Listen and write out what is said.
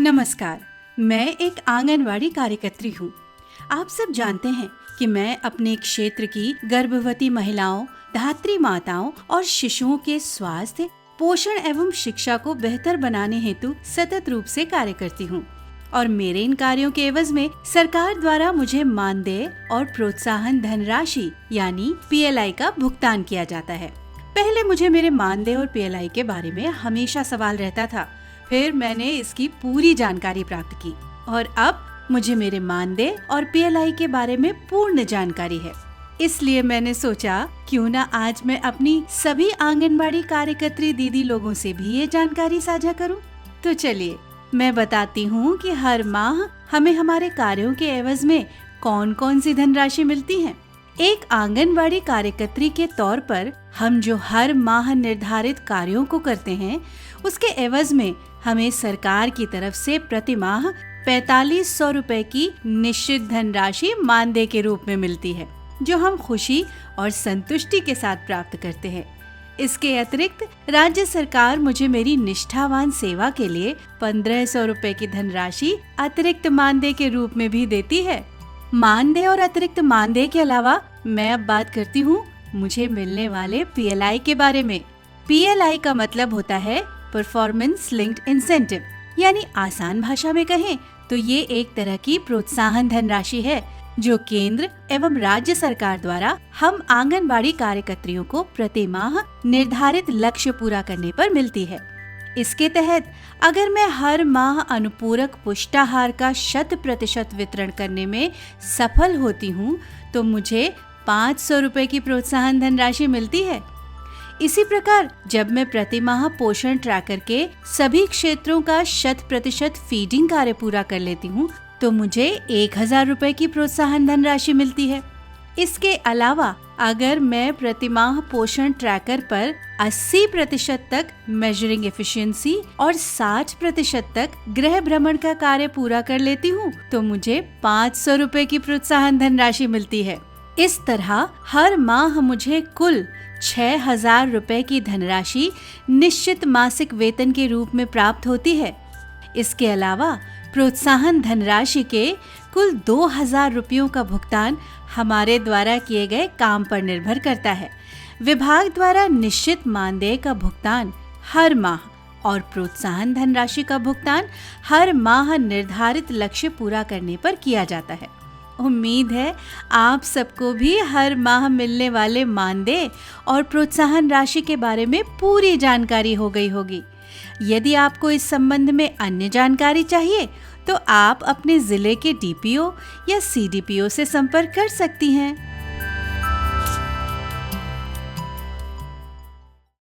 नमस्कार, मैं एक आंगनवाड़ी कार्यकर्त्री हूँ। आप सब जानते हैं कि मैं अपने क्षेत्र की गर्भवती महिलाओं, धात्री माताओं और शिशुओं के स्वास्थ्य, पोषण एवं शिक्षा को बेहतर बनाने हेतु सतत रूप से कार्य करती हूँ और मेरे इन कार्यों के एवज में सरकार द्वारा मुझे मानदेय और प्रोत्साहन धनराशि यानी PLI का भुगतान किया जाता है। पहले मुझे मेरे मानदेय और PLI के बारे में हमेशा सवाल रहता था, फिर मैंने इसकी पूरी जानकारी प्राप्त की और अब मुझे मेरे मानदेय और PLI के बारे में पूर्ण जानकारी है। इसलिए मैंने सोचा क्यों ना आज मैं अपनी सभी आंगनबाड़ी कार्यकर्त्री दीदी लोगों से भी ये जानकारी साझा करूं। तो चलिए मैं बताती हूं कि हर माह हमें हमारे कार्यों के एवज में कौन कौन सी धनराशि मिलती है। एक आंगनबाड़ी कार्यकर्त्री के तौर पर हम जो हर माह निर्धारित कार्यों को करते हैं, उसके एवज में हमें सरकार की तरफ से प्रति माह 4500 रुपए की निश्चित धनराशि मानदेय के रूप में मिलती है, जो हम खुशी और संतुष्टि के साथ प्राप्त करते हैं। इसके अतिरिक्त राज्य सरकार मुझे मेरी निष्ठावान सेवा के लिए 1500 रुपए की धनराशि अतिरिक्त मानदेय के रूप में भी देती है। मानदेय और अतिरिक्त मानदेय के अलावा मैं अब बात करती हूँ मुझे मिलने वाले PLI के बारे में। PLI का मतलब होता है परफॉर्मेंस लिंक्ड इंसेंटिव, यानी आसान भाषा में कहें तो ये एक तरह की प्रोत्साहन धनराशि है जो केंद्र एवं राज्य सरकार द्वारा हम आंगनबाड़ी कार्यकर्त्रियों को प्रति माह निर्धारित लक्ष्य पूरा करने पर मिलती है। इसके तहत अगर मैं हर माह अनुपूरक पुष्टाहार का 100% वितरण करने में सफल होती हूँ तो मुझे 500 रुपए की प्रोत्साहन धनराशि मिलती है। इसी प्रकार जब मैं प्रति माह पोषण ट्रैकर के सभी क्षेत्रों का 100% फीडिंग कार्य पूरा कर लेती हूँ तो मुझे 1000 रुपए की प्रोत्साहन धनराशि मिलती है। इसके अलावा अगर मैं प्रति माह पोषण ट्रैकर पर 80% तक मेजरिंग एफिशिएंसी और 60% तक गृह भ्रमण का कार्य पूरा कर लेती हूँ तो मुझे 500 रुपए की प्रोत्साहन धनराशि मिलती है। इस तरह हर माह मुझे कुल 6000 रुपए की धनराशि निश्चित मासिक वेतन के रूप में प्राप्त होती है। इसके अलावा प्रोत्साहन धनराशि के कुल 2000 रुपयों का भुगतान हमारे द्वारा किए गए काम पर निर्भर करता है। विभाग द्वारा निश्चित मानदेय का भुगतान हर माह और प्रोत्साहन धनराशि का भुगतान हर माह निर्धारित लक्ष्य पूरा करने पर किया जाता है। उम्मीद है आप सबको भी हर माह मिलने वाले मानदेय और प्रोत्साहन राशि के बारे में पूरी जानकारी हो गई होगी। यदि आपको इस संबंध में अन्य जानकारी चाहिए तो आप अपने जिले के DPO या CDPO से संपर्क कर सकती हैं।